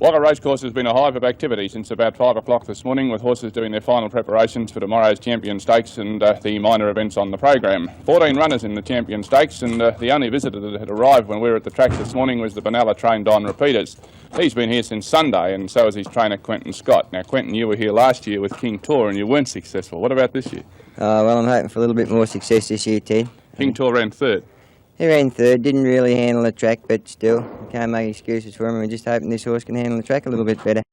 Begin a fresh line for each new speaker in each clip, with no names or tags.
Wagga Racecourse has been a hive of activity since about 5 o'clock this morning, with horses doing their final preparations for tomorrow's Champion Stakes and the minor events on the program. 14 runners in the Champion Stakes, and the only visitor that had arrived when we were at the track this morning was the Benalla trained Don Repeaters. He's been here since Sunday, and so is his trainer Quentin Scott. Now, Quentin, you were here last year with King Tour and you weren't successful. What about this year?
Well, I'm hoping for a little bit more success this year, Ted.
King Tour ran third.
He ran third, didn't really handle the track, but still, can't make excuses for him. We're just hoping this horse can handle the track a little bit better.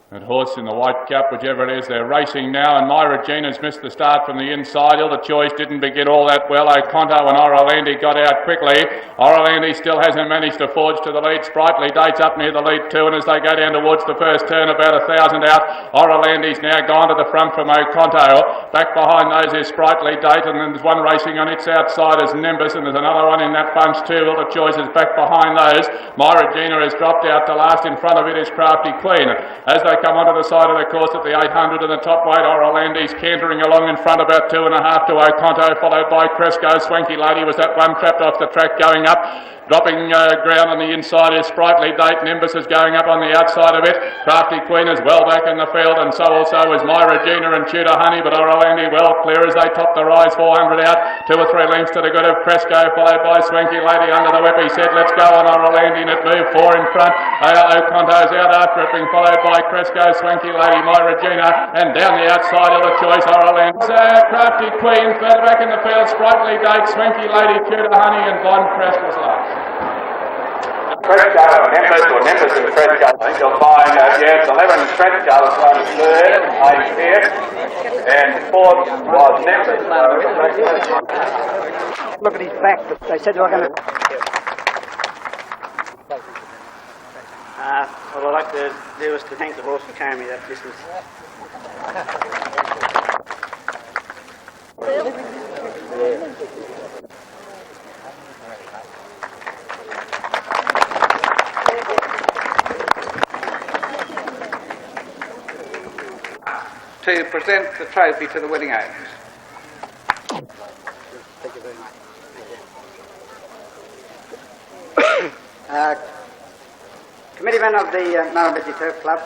That horse in the white cap, whichever it is, they're racing now, and Murrumbidgee's missed the start from the inside. Ilda Choice didn't begin all that well. Oconto and Orlandi got out quickly. Orlandi still hasn't managed to forge to the lead. Sprightly Date's up near the lead too, and as they go down towards the first turn, about 1,000 out. Orlandi's now gone to the front from Oconto. Back behind those is Sprightly Date, and then there's one racing on its outside as Nimbus, and there's another one in that bunch too. Ilda Choice is back behind those. Murrumbidgee has dropped out to last. In front of it is Crafty Queen. As they come onto the side of the course at the 800 and the top weight, Orlandi's cantering along in front about 2.5 to Oconto, followed by Cresco. Swanky Lady was that one trapped off the track going up. Dropping ground on the inside is Sprightly Date. Nimbus is going up on the outside of it. Crafty Queen is well back in the field, and so also is Murrumbidgee and Tudor Honey, but Orlandi well clear as they top the rise. 400 out, 2 or 3 lengths to the good of Cresco, followed by Swanky Lady under the whip. He said, let's go on Orlandi, and it moved 4 in front. Oconto's out after it, being followed by Cresco, Swanky Lady, Murrumbidgee, and down the outside of the choice, Orlandi. Crafty Queen, further back in the field, Sprightly Date, Swanky Lady, Tudor Honey, and Von Crest was last.
Cresco and Nimbus and Cresco. I think you'll find, yes, 11 Cresco was on third, 8 fifth, and fourth was Nimbus.
Look at his back, but they said they were going to...
All I'd like to do is to thank the horse for carrying me that distance.
To present the trophy to the winning owners.
Thank you very much. Committeeman of the Murrumbidgee Turf Club.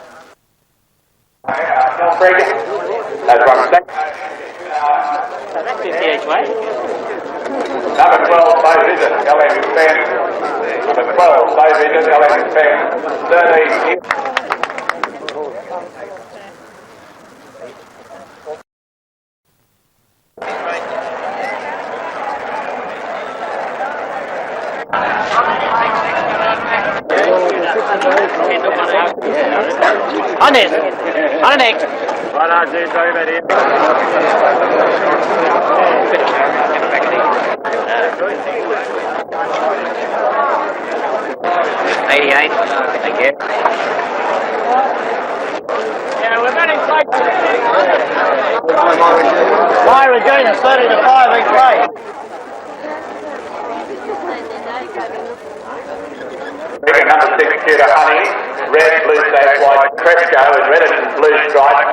That's one second.
That's 50 each way.
Number 12, Bo Visit, LM Fenn. Number 12, Bo Visit, LM Fenn. 13,
On this. On the next.
Right on, James, sorry about it.
88, I guess. Yeah, we're running close. Murrumbidgee is 30 to 5 each way.
Number 6, Tudor Honey, red, blue, dash, white, Cresco, and red and blue stripe.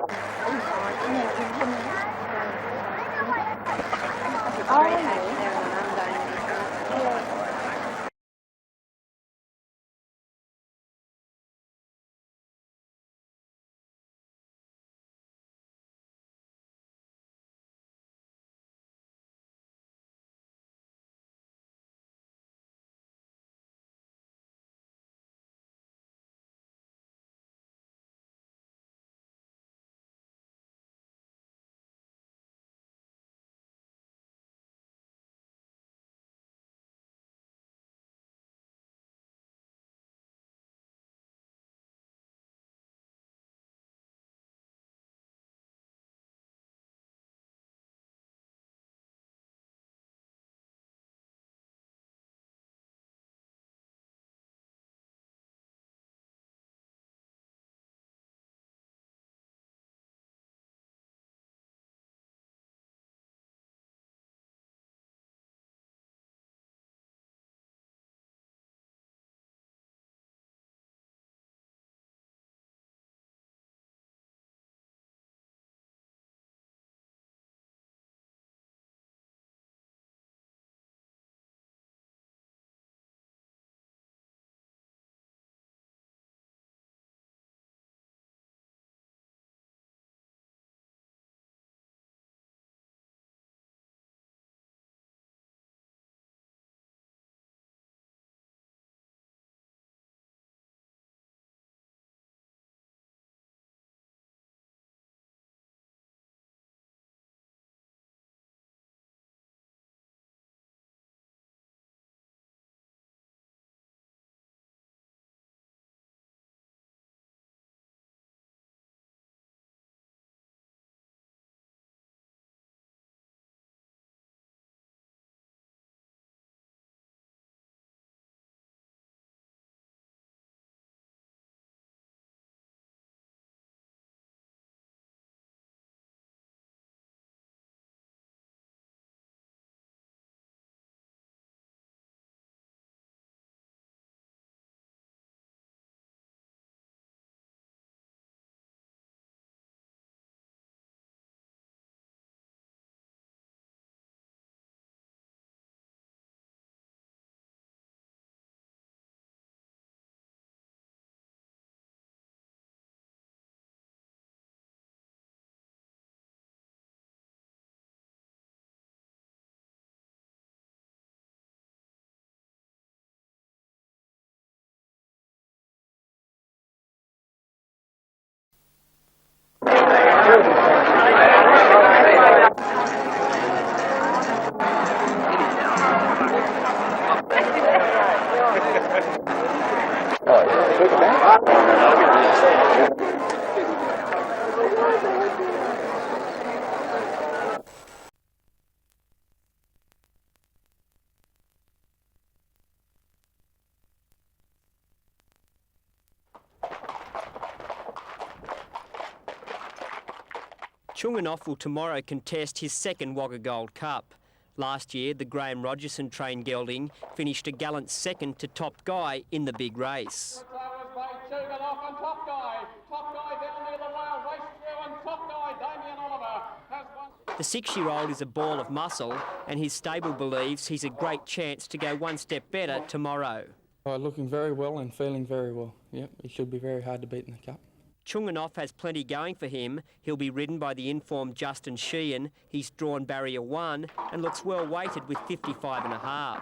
Chunganoff will tomorrow contest his second Wagga Gold Cup. Last year, the Graham Rogerson trained gelding finished a gallant second to Top Guy in the big race.
Chunganoff and Top Guy down near the rail, race through, and Top Guy, Damien Oliver, has won.
The 6-year-old is a ball of muscle, and his stable believes he's a great chance to go one step better tomorrow.
Looking very well and feeling very well. Yep, he should be very hard to beat in the Cup.
Chunganoff has plenty going for him. He'll be ridden by the informed Justin Sheehan. He's drawn barrier 1 and looks well weighted with 55.5.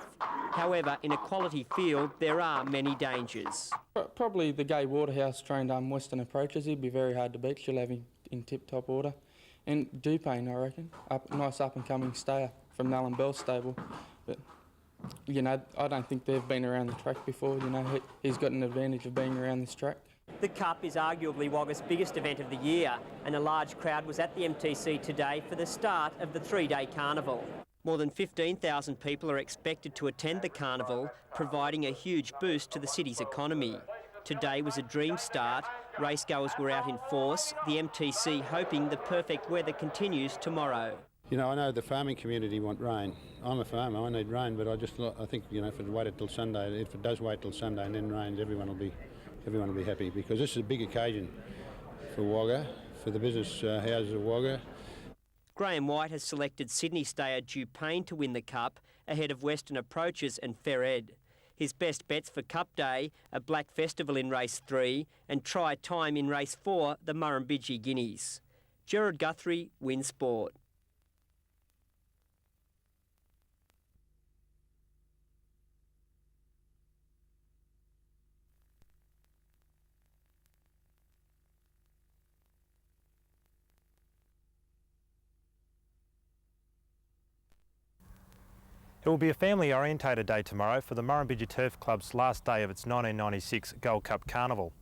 However, in a quality field, there are many dangers.
Probably the Gay Waterhouse trained Western Approaches. He'd be very hard to beat. She'll have him in tip-top order. And Dupane, I reckon, nice up-and-coming stayer from Alan Bell's stable. But, you know, I don't think they've been around the track before. You know, he's got an advantage of being around this track.
The Cup is arguably Wagga's biggest event of the year, and a large crowd was at the MTC today for the start of the 3-day carnival. More than 15,000 people are expected to attend the carnival, providing a huge boost to the city's economy. Today was a dream start. Racegoers were out in force, the MTC hoping the perfect weather continues tomorrow.
You know, I know the farming community want rain. I'm a farmer, I need rain, but I think, you know, if it waited till Sunday, if it does wait till Sunday and then rains, everyone will be happy, because this is a big occasion for Wagga, for the business houses of Wagga.
Graham White has selected Sydney stayer Dupane to win the Cup ahead of Western Approaches and Fair Ed. His best bets for Cup Day are Black Festival in race 3 and Try Time in race 4, the Murrumbidgee Guineas. Gerard Guthrie, Win Sport.
It will be a family-orientated day tomorrow for the Murrumbidgee Turf Club's last day of its 1996 Gold Cup Carnival.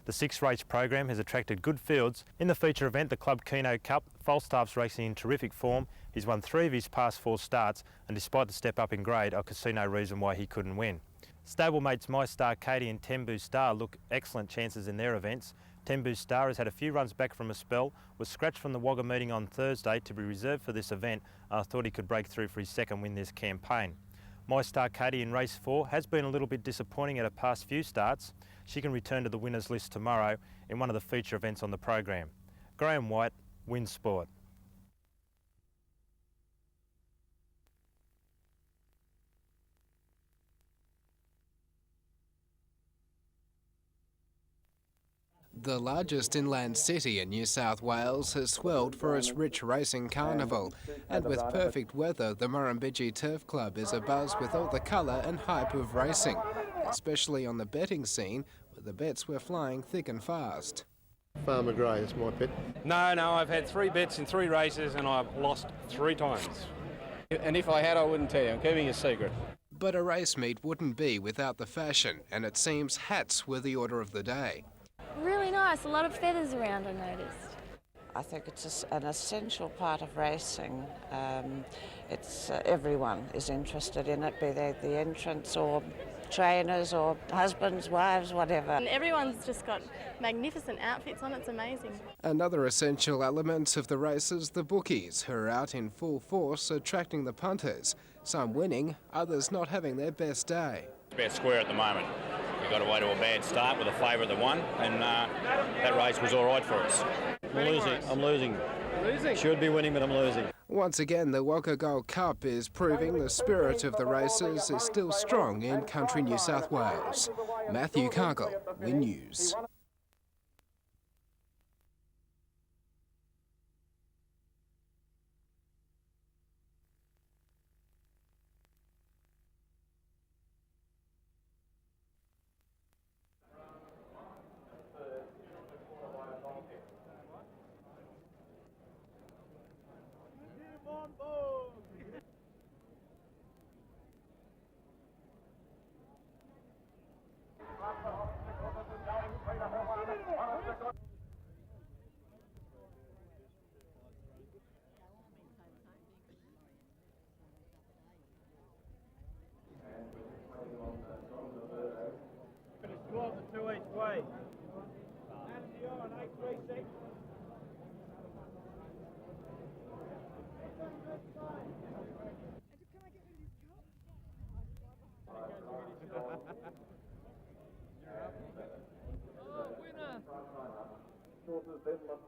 The 6-race program has attracted good fields. In the feature event, the Club Keno Cup, Falstaff's racing in terrific form. He's won 3 of his past 4 starts, and despite the step up in grade, I could see no reason why he couldn't win. Stablemates My Star Katie and Tembu Star look excellent chances in their events. Tembu Star has had a few runs back from a spell, was scratched from the Wagga meeting on Thursday to be reserved for this event. I thought he could break through for his second win this campaign. My Star Katie in race 4 has been a little bit disappointing at her past few starts. She can return to the winners list tomorrow in one of the feature events on the program. Graham White, Win Sport.
The largest inland city in New South Wales has swelled for its rich racing carnival, and with perfect weather, the Murrumbidgee Turf Club is abuzz with all the colour and hype of racing, especially on the betting scene, where the bets were flying thick and fast.
Farmer Grey is my bet.
No, I've had 3 bets in 3 races and I've lost 3 times.
And if I had, I wouldn't tell you. I'm keeping a secret.
But a race meet wouldn't be without the fashion, and it seems hats were the order of the day.
Really nice, a lot of feathers around, I noticed.
I think it's an essential part of racing. Everyone is interested in it, be they the entrants or trainers or husbands, wives, whatever.
And everyone's just got magnificent outfits on, it's amazing.
Another essential element of the race is the bookies, who are out in full force attracting the punters, some winning, others not having their best day.
About square at the moment. We got away to a bad start with a favourite that won, and that race was all right for us.
I'm losing. Should be winning, but I'm losing.
Once again, the Wagga Gold Cup is proving the spirit of the races is still strong in country New South Wales. Matthew Cargill, Win News.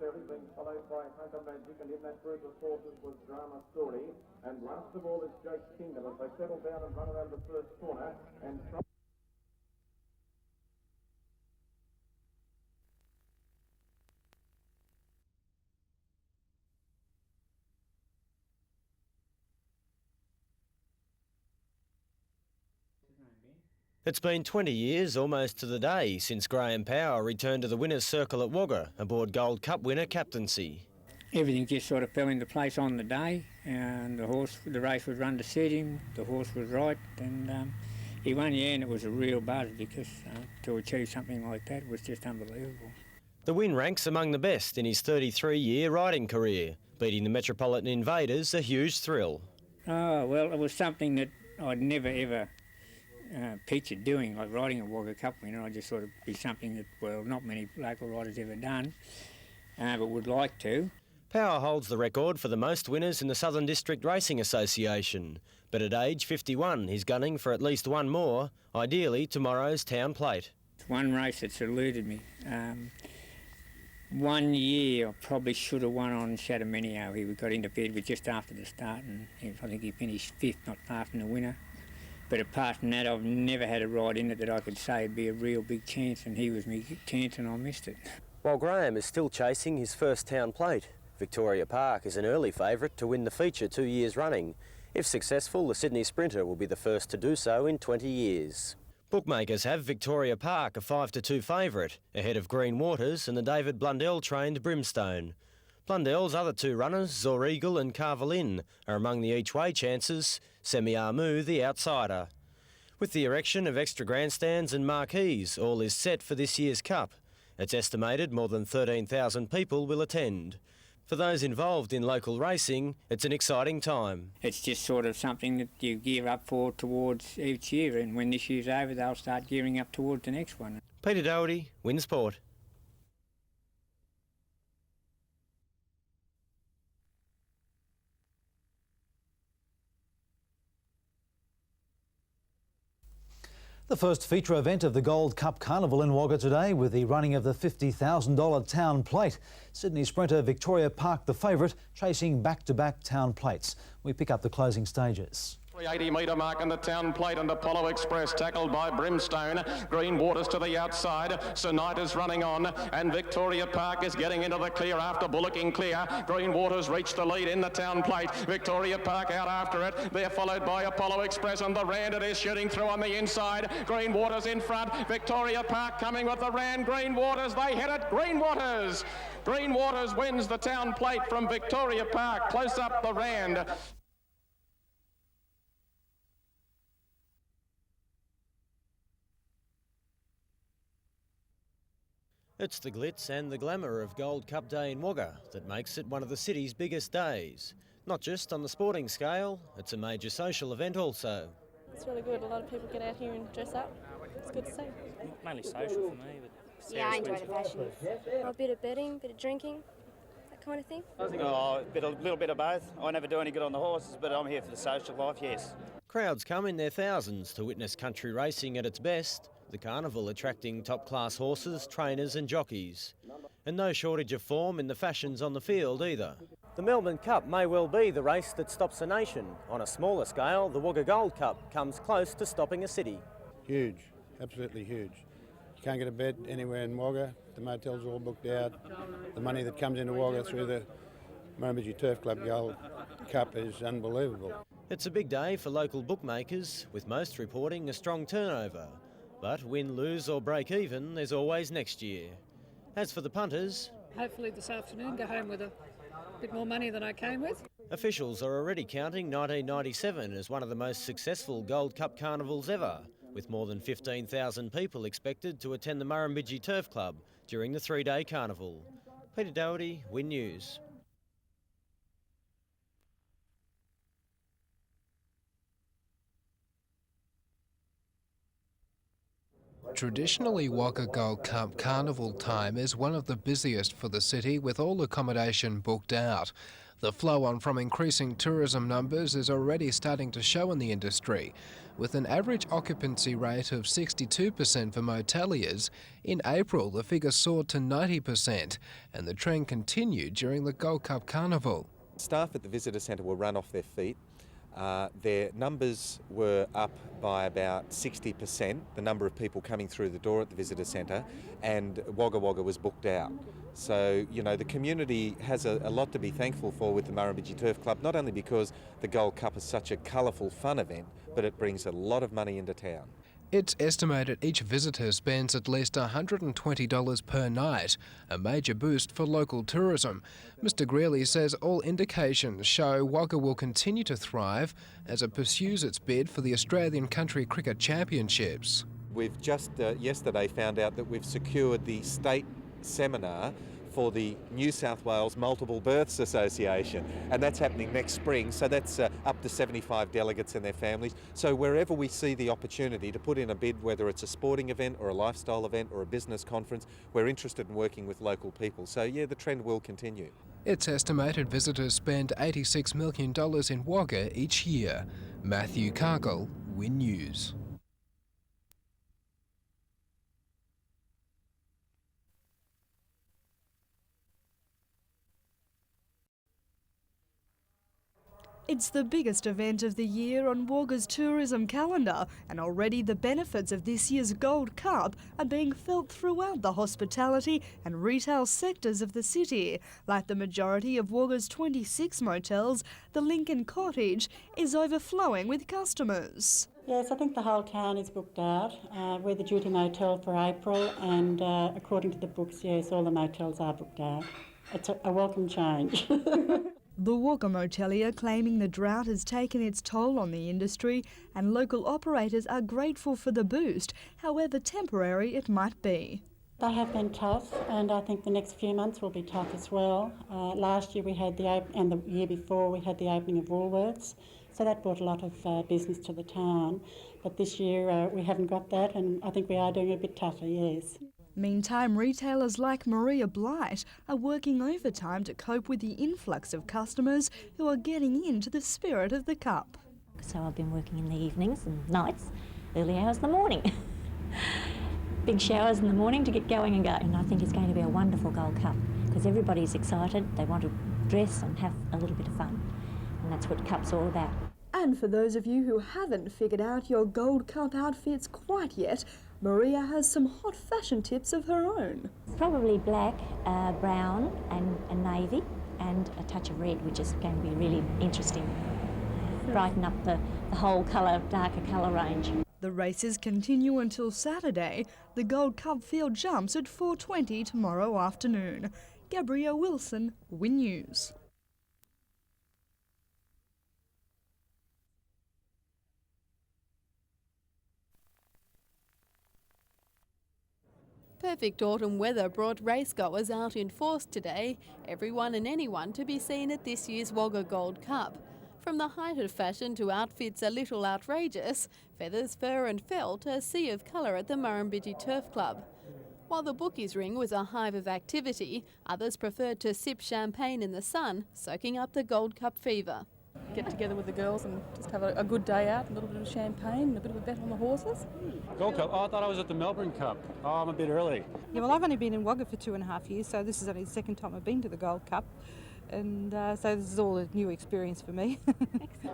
Shirley being followed by Hunter Magic, and in that group of horses was Drama Story. And last of all is Jake's Kingdom as they settle down and run around the first corner and try.
It's been 20 years, almost to the day, since Graham Power returned to the winner's circle at Wagga aboard Gold Cup winner captaincy.
Everything just sort of fell into place on the day, and the race was run to suit him. The horse was right, and he won. Yeah, and it was a real buzz because to achieve something like that was just unbelievable.
The win ranks among the best in his 33-year riding career. Beating the Metropolitan Invaders, a huge thrill.
Oh well, it was something that I'd never ever pictured doing, like riding a Wagga Cup winner. I just thought it'd be something that, well, not many local riders ever done, but would like to.
Power holds the record for the most winners in the Southern District Racing Association, but at age 51 he's gunning for at least one more, ideally tomorrow's Town Plate.
It's one race that's eluded me. 1 year I probably should have won on Ch7 Ch9. He got interfered with just after the start, and I think he finished 5th, not far from the winner. But apart from that, I've never had a ride in it that I could say would be a real big chance, and he was my chance and I missed it.
While Graham is still chasing his first Town Plate, Victoria Park is an early favourite to win the feature 2 years running. If successful, the Sydney Sprinter will be the first to do so in 20 years. Bookmakers have Victoria Park a 5-2 favourite, ahead of Green Waters and the David Blundell-trained Brimstone. Blundell's other two runners, Zor Eagle and Carvel Inn, are among the each-way chances, Semi Armu the outsider. With the erection of extra grandstands and marquees, all is set for this year's Cup. It's estimated more than 13,000 people will attend. For those involved in local racing, it's an exciting time.
It's just sort of something that you gear up for towards each year, and when this year's over, they'll start gearing up towards the next one.
Peter Doherty, Winsport.
The first feature event of the Gold Cup Carnival in Wagga today with the running of the $50,000 Town Plate. Sydney sprinter Victoria Park, the favourite, chasing back-to-back Town Plates. We pick up the closing stages.
380-metre mark in the Town Plate, and Apollo Express tackled by Brimstone. Green Waters to the outside. Ch9 is running on, and Victoria Park is getting into the clear after bullocking clear. Green Waters reached the lead in the Town Plate. Victoria Park out after it. They're followed by Apollo Express, and the Rand it is shooting through on the inside. Green Waters in front. Victoria Park coming with the Rand. Green Waters, they hit it. Green Waters. Green Waters wins the Town Plate from Victoria Park. Close up the Rand.
It's the glitz and the glamour of Gold Cup Day in Wagga that makes it one of the city's biggest days. Not just on the sporting scale, it's a major social event also.
It's really good. A lot of people get out here and dress up. It's good to see.
Mainly social for me, but
yeah, I enjoy the fashion. A bit of betting, a bit of drinking, that kind of thing.
Oh, a little bit of both. I never do any good on the horses, but I'm here for the social life, yes.
Crowds come in their thousands to witness country racing at its best, the carnival attracting top-class horses, trainers and jockeys. And no shortage of form in the fashions on the field either. The Melbourne Cup may well be the race that stops a nation. On a smaller scale, the Wagga Gold Cup comes close to stopping a city.
Huge, absolutely huge. You can't get a bed anywhere in Wagga. The motels are all booked out. The money that comes into Wagga through the Murrumbidgee Turf Club Gold Cup is unbelievable.
It's a big day for local bookmakers, with most reporting a strong turnover. But win, lose or break even, there's always next year. As for the punters...
Hopefully this afternoon go home with a bit more money than I came with.
Officials are already counting 1997 as one of the most successful Gold Cup carnivals ever, with more than 15,000 people expected to attend the Murrumbidgee Turf Club during the 3-day carnival. Peter Doherty, Win News.
Traditionally, Wagga Gold Cup carnival time is one of the busiest for the city, with all accommodation booked out. The flow-on from increasing tourism numbers is already starting to show in the industry, with an average occupancy rate of 62% for moteliers. In April, the figure soared to 90%, and the trend continued during the Gold Cup Carnival.
Staff at the visitor centre were run off their feet. Their numbers were up by about 60%, the number of people coming through the door at the visitor centre, and Wagga Wagga was booked out. So, you know, the community has a lot to be thankful for with the Murrumbidgee Turf Club, not only because the Gold Cup is such a colourful, fun event, but it brings a lot of money into town.
It's estimated each visitor spends at least $120 per night, a major boost for local tourism. Mr Greeley says all indications show Wagga will continue to thrive as it pursues its bid for the Australian Country Cricket Championships.
We've just yesterday found out that we've secured the state seminar for the New South Wales Multiple Births Association, and that's happening next spring, so that's up to 75 delegates and their families. So wherever we see the opportunity to put in a bid, whether it's a sporting event or a lifestyle event or a business conference, we're interested in working with local people. So yeah, the trend will continue.
It's estimated visitors spend $86 million in Wagga each year. Matthew Cargill, Win News.
It's the biggest event of the year on Wagga's tourism calendar, and already the benefits of this year's Gold Cup are being felt throughout the hospitality and retail sectors of the city. Like the majority of Wagga's 26 motels, the Lincoln Cottage is overflowing with customers.
Yes, I think the whole town is booked out. We're the duty motel for April, and according to the books, yes, all the motels are booked out. It's a welcome change.
The Wagga motelier claiming the drought has taken its toll on the industry, and local operators are grateful for the boost, however temporary it might be.
They have been tough, and I think the next few months will be tough as well. Last year we had and the year before we had the opening of Woolworths, so that brought a lot of business to the town. But this year we haven't got that, and I think we are doing a bit tougher, yes.
Meantime, retailers like Maria Blight are working overtime to cope with the influx of customers who are getting into the spirit of the Cup.
So I've been working in the evenings and nights, early hours in the morning. Big showers in the morning to get going and go. And I think it's going to be a wonderful Gold Cup because everybody's excited, they want to dress and have a little bit of fun. And that's what Cup's all about.
And for those of you who haven't figured out your Gold Cup outfits quite yet, Maria has some hot fashion tips of her own.
Probably black, brown and navy, and a touch of red, which is going to be really interesting. Brighten up the whole darker colour range.
The races continue until Saturday. The Gold Cup field jumps at 4:20 tomorrow afternoon. Gabrielle Wilson, Win News.
Perfect autumn weather brought racegoers out in force today, everyone and anyone to be seen at this year's Wagga Gold Cup. From the height of fashion to outfits a little outrageous, feathers, fur and felt, a sea of colour at the Murrumbidgee Turf Club. While the bookies' ring was a hive of activity, others preferred to sip champagne in the sun, soaking up the Gold Cup fever.
Get together with the girls and just have a good day out, a little bit of champagne and a bit of a bet on the horses.
Gold Cup? Oh, I thought I was at the Melbourne Cup. Oh, I'm a bit early.
Yeah, well, I've only been in Wagga for 2.5 years, so this is only the second time I've been to the Gold Cup. And so this is all a new experience for me.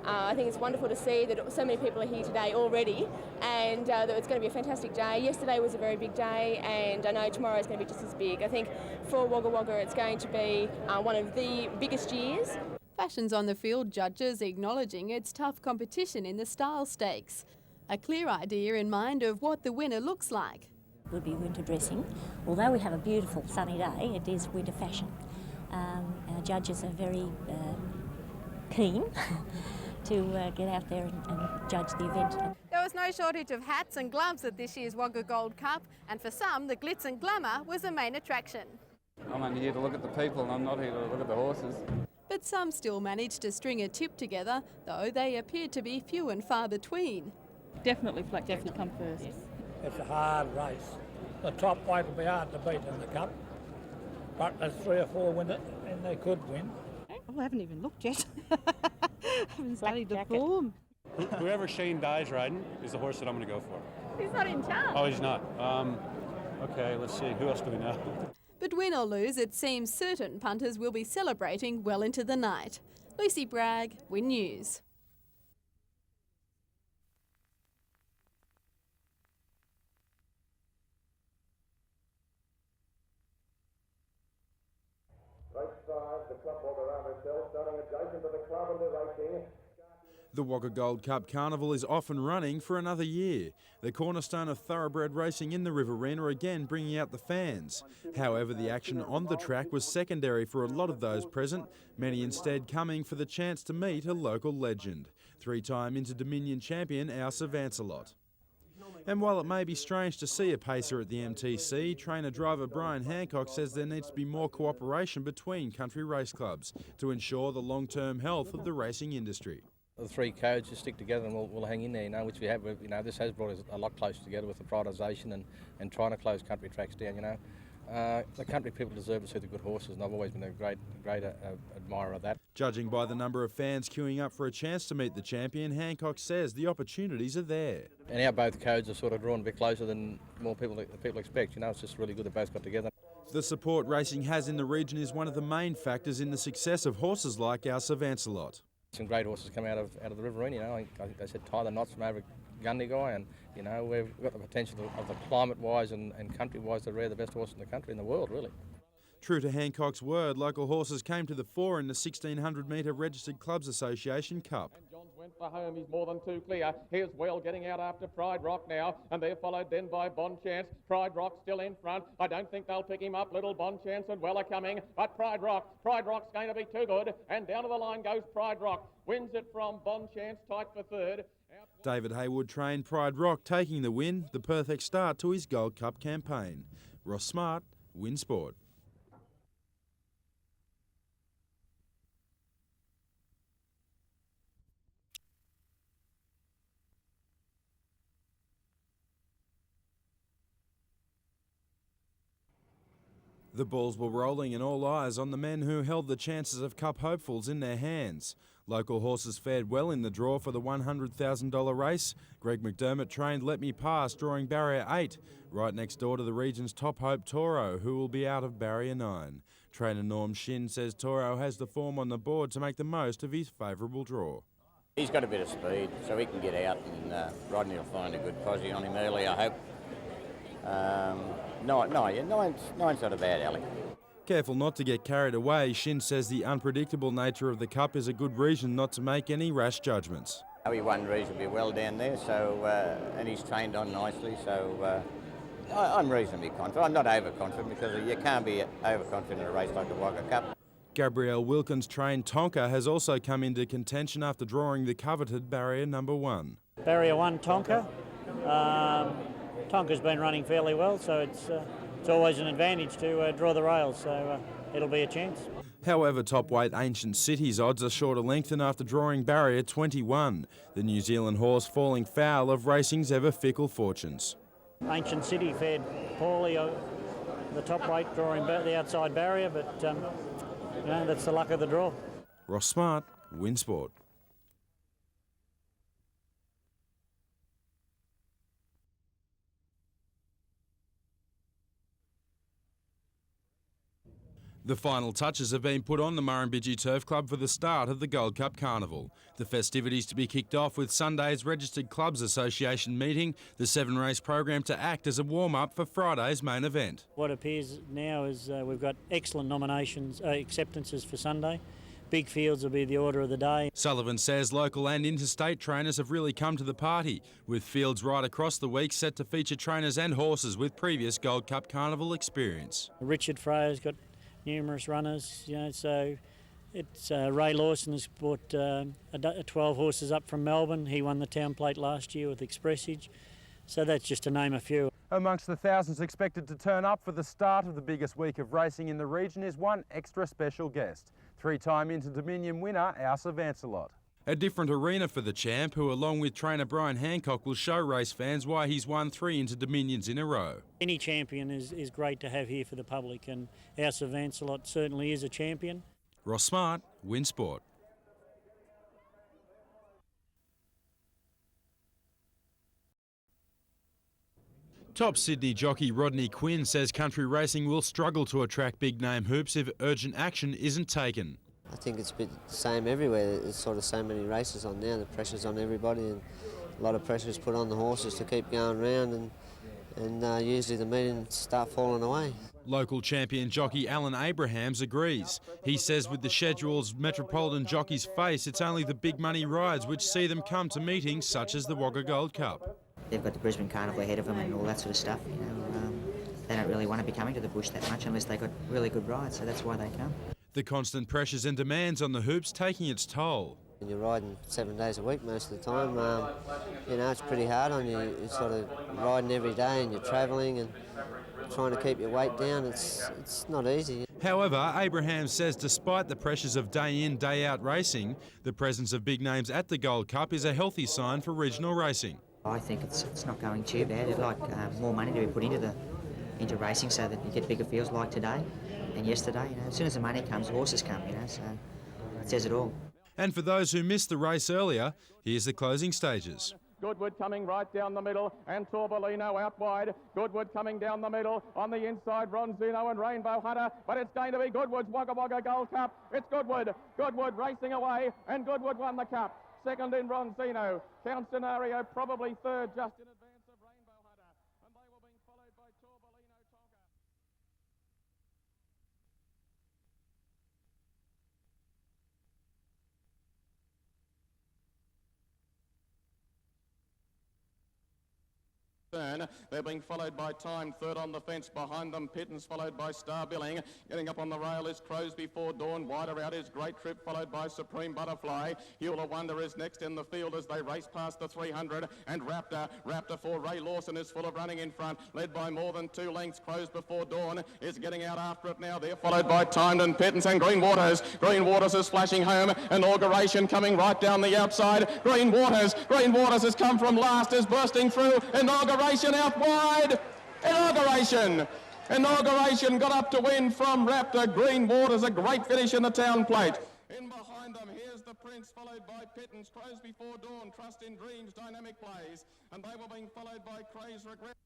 I think it's wonderful to see that so many people are here today already, and that it's going to be a fantastic day. Yesterday was a very big day, and I know tomorrow is going to be just as big. I think for Wagga Wagga it's going to be one of the biggest years.
Fashions on the field judges acknowledging its tough competition in the style stakes. A clear idea in mind of what the winner looks like.
It would be winter dressing. Although we have a beautiful sunny day, it is winter fashion. Our judges are very keen to get out there and judge the event.
There was no shortage of hats and gloves at this year's Wagga Gold Cup, and for some, the glitz and glamour was the main attraction.
I'm only here to look at the people and I'm not here to look at the horses.
But some still managed to string a tip together, though they appeared to be few and far between.
Definitely Flack to come first.
Yes. It's a hard race. The top weight will be hard to beat in the Cup, but there's 3 or 4 winners and they could win.
I I haven't even looked yet. I haven't studied the form.
Whoever Shane dies riding is the horse that I'm going to go for.
He's not in charge.
Oh, he's not. Okay, let's see. Who else do we know?
But win or lose, it seems certain punters will be celebrating well into the night. Lucy Bragg, Win News.
Race 5, the club walk around itself, starting adjacent to the club and the racing.
The Wagga Gold Cup Carnival is off and running for another year. The cornerstone of thoroughbred racing in the Riverina are again bringing out the fans. However, the action on the track was secondary for a lot of those present, many instead coming for the chance to meet a local legend, three-time Inter-Dominion champion Ch7 Ch9. And while it may be strange to see a pacer at the MTC, trainer-driver Brian Hancock says there needs to be more cooperation between country race clubs to ensure the long-term health of the racing industry.
The three codes just stick together and we'll hang in there, you know, which we have. You know, this has brought us a lot closer together with the privatisation and trying to close country tracks down, you know. The country people deserve to see the good horses, and I've always been a great admirer of that.
Judging by the number of fans queuing up for a chance to meet the champion, Hancock says the opportunities are there.
And our both codes are sort of drawn a bit closer than more people expect, you know. It's just really good they both got together.
The support racing has in the region is one of the main factors in the success of horses like Ch7 Ch9.
Some great horses come out of the Riverina, you know. I think they said Tie the Knots from over Gundy Guy, and you know, we've got the potential of the climate-wise and country-wise to rear the best horse in the country, in the world, really.
True to Hancock's word, local horses came to the fore in the 1600-metre Registered Clubs Association Cup.
Went for home, he's more than two clear. Here's Well getting out after Pride Rock now, and they're followed then by Bon Chance. Pride Rock still in front. I don't think they'll pick him up. Little Bon Chance and Well are coming, but Pride Rock's going to be too good, and down to the line goes Pride Rock. Wins it from Bon Chance, tight for third.
David Haywood trained Pride Rock, taking the win, the perfect start to his Gold Cup campaign. Ross Smart, Win Sport. The balls were rolling and all eyes on the men who held the chances of Cup hopefuls in their hands. Local horses fared well in the draw for the $100,000 race. Greg McDermott trained Let Me Pass, drawing barrier 8, right next door to the region's top hope Toro, who will be out of barrier 9. Trainer Norm Shin says Toro has the form on the board to make the most of his favourable draw.
He's got a bit of speed, so he can get out, and Rodney will find a good posse on him early, I hope. Nine's not a bad alley.
Careful not to get carried away, Shin says the unpredictable nature of the Cup is a good reason not to make any rash judgments.
He won reasonably well down there, so and he's trained on nicely, so I'm reasonably confident. I'm not overconfident because you can't be overconfident in a race like the Wagga Cup.
Gabrielle Wilkins trained Tonka has also come into contention after drawing the coveted barrier number 1.
Barrier 1 Tonka. Tonka's been running fairly well, so it's always an advantage to draw the rails, so it'll be a chance.
However, top weight Ancient City's odds are short of lengthen after drawing barrier 21, the New Zealand horse falling foul of racing's ever fickle fortunes.
Ancient City fared poorly, the top weight drawing the outside barrier, but you know, that's the luck of the draw.
Ross Smart, Win Sport. The final touches have been put on the Murrumbidgee Turf Club for the start of the Gold Cup Carnival. The festivities to be kicked off with Sunday's Registered Clubs Association meeting, the 7-race program to act as a warm-up for Friday's main event.
What appears now is we've got excellent acceptances for Sunday. Big fields will be the order of the day.
Sullivan says local and interstate trainers have really come to the party, with fields right across the week set to feature trainers and horses with previous Gold Cup Carnival experience.
Richard Freya's got numerous runners, you know, so it's Ray Lawson has brought 12 horses up from Melbourne. He won the Town Plate last year with Expressage, so that's just to name a few.
Amongst the thousands expected to turn up for the start of the biggest week of racing in the region is one extra special guest, three-time Inter-Dominion winner Ch7 Ch9. A different arena for the champ, who along with trainer Brian Hancock will show race fans why he's won 3 Inter-Dominions in a row.
Any champion is great to have here for the public, and Ch7 Ch9 certainly is a champion.
Ross Smart, Win Sport. Top Sydney jockey Rodney Quinn says country racing will struggle to attract big-name hoops if urgent action isn't taken.
I think it's a bit the same everywhere. There's sort of so many races on now. The pressure's on everybody, and a lot of pressure is put on the horses to keep going round, and usually the meetings start falling away.
Local champion jockey Alan Abrahams agrees. He says with the schedules metropolitan jockeys face, it's only the big money rides which see them come to meetings such as the Wagga Gold Cup.
They've got the Brisbane Carnival ahead of them and all that sort of stuff. You know, they don't really want to be coming to the bush that much unless they've got really good rides, so that's why they come.
The constant pressures and demands on the hoops taking its toll.
And you're riding 7 days a week most of the time. You know, it's pretty hard on you. You're sort of riding every day and you're travelling and trying to keep your weight down. It's not easy.
However, Abraham says despite the pressures of day in, day out racing, the presence of big names at the Gold Cup is a healthy sign for regional racing.
I think it's not going too bad. I'd like more money to be put into racing so that you get bigger fields like today and yesterday. You know, as soon as the money comes, horses come. You know, so it says it all.
And for those who missed the race earlier, here's the closing stages.
Goodwood coming right down the middle, and Torbolino out wide. Goodwood coming down the middle. On the inside, Ronzino and Rainbow Hunter. But it's going to be Goodwood's Wagga Wagga Gold Cup. It's Goodwood. Goodwood racing away, and Goodwood won the cup. Second in Ronzino. Count Scenario probably third, just in advance of Rainbow Hunter. And they were being followed by Torbolino Tonga. They're being followed by Time, third on the fence. Behind them, Pittons, followed by Star Billing. Getting up on the rail is Crows Before Dawn. Wider out is Great Trip, followed by Supreme Butterfly. Hewler Wonder is next in the field as they race past the 300. And Raptor for Ray Lawson is full of running in front, led by more than 2 lengths. Crows Before Dawn is getting out after it now. They're followed by Timed and Pittons and Green Waters. Green Waters is flashing home. Inauguration coming right down the outside. Green Waters has come from last, is bursting through. Inauguration out wide. Inauguration got up to win from Raptor. Green Waters, a great finish in the town plate. In behind them, here's the Prince, followed by Pittons. Crows Before Dawn, Trust in Dreams, Dynamic Plays. And they were being followed by Craze Regret.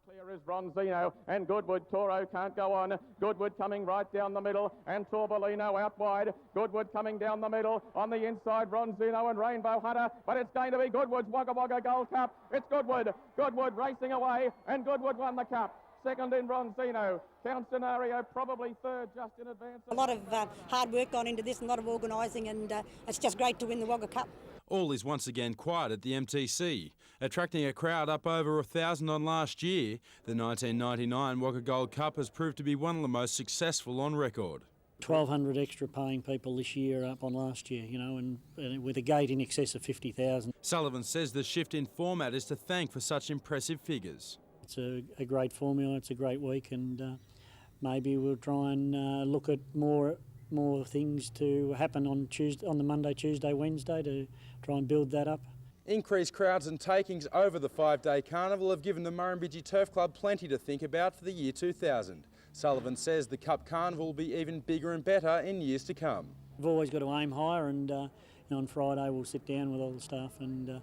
Clear is Ronzino, and Goodwood. Toro can't go on. Goodwood coming right down the middle, and Torbolino out wide. Goodwood coming down the middle. On the inside, Ronzino and Rainbow Hunter. But it's going to be Goodwood's Wagga Wagga Gold Cup. It's Goodwood. Goodwood racing away, and Goodwood won the cup. Second in Ronzino. Count Scenario probably third, just in advance.
A lot of hard work gone into this, a lot of organising, and it's just great to win the Wagga Cup.
All is once again quiet at the MTC. Attracting a crowd up over 1,000 on last year, the 1999 Wagga Gold Cup has proved to be one of the most successful on record.
1,200 extra paying people this year up on last year, you know, and with a gate in excess of 50,000.
Sullivan says the shift in format is to thank for such impressive figures.
It's a great formula, it's a great week, and maybe we'll try and look at more things to happen on the Monday, Tuesday, Wednesday to try and build that up.
Increased crowds and takings over the 5-day carnival have given the Murrumbidgee Turf Club plenty to think about for the year 2000. Sullivan says the Cup Carnival will be even bigger and better in years to come.
We've always got to aim higher, and on Friday we'll sit down with all the staff and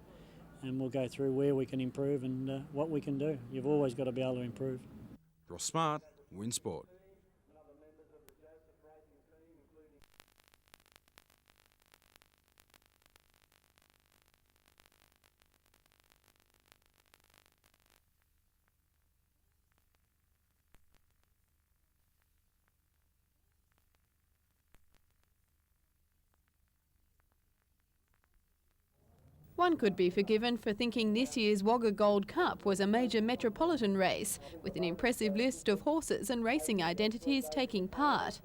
we'll go through where we can improve and what we can do. You've always got to be able to improve.
Ross Smart, Win Sport.
One could be forgiven for thinking this year's Wagga Gold Cup was a major metropolitan race, with an impressive list of horses and racing identities taking part.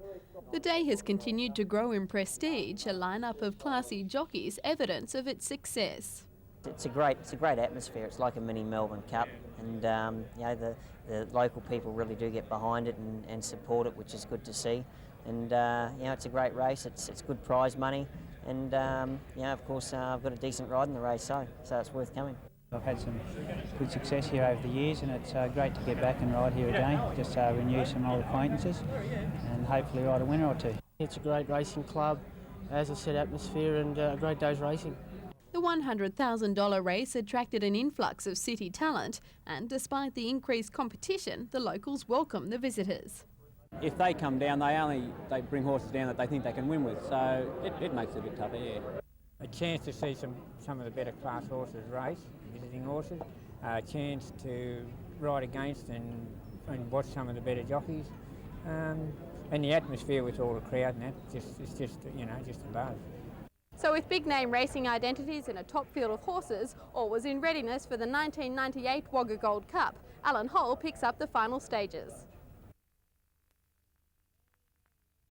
The day has continued to grow in prestige, a lineup of classy jockeys evidence of its success.
It's a great atmosphere. It's like a mini Melbourne Cup, and you know, the local people really do get behind it and support it, which is good to see. And you know, it's a great race. It's good prize money. And of course, I've got a decent ride in the race, so it's worth coming.
I've had some good success here over the years, and it's great to get back and ride here again, just renew some old acquaintances and hopefully ride a winner or two.
It's a great racing club, as I said, atmosphere and a great day's racing.
The $100,000 race attracted an influx of city talent, and despite the increased competition, the locals welcome the visitors.
If they come down, they bring horses down that they think they can win with, so it makes it a bit tougher, yeah.
A chance to see some of the better class horses race, visiting horses, a chance to ride against and watch some of the better jockeys, and the atmosphere with all the crowd and that, it's just a buzz.
So with big name racing identities and a top field of horses, all was in readiness for the 1998 Wagga Gold Cup. Alan Hall picks up the final stages.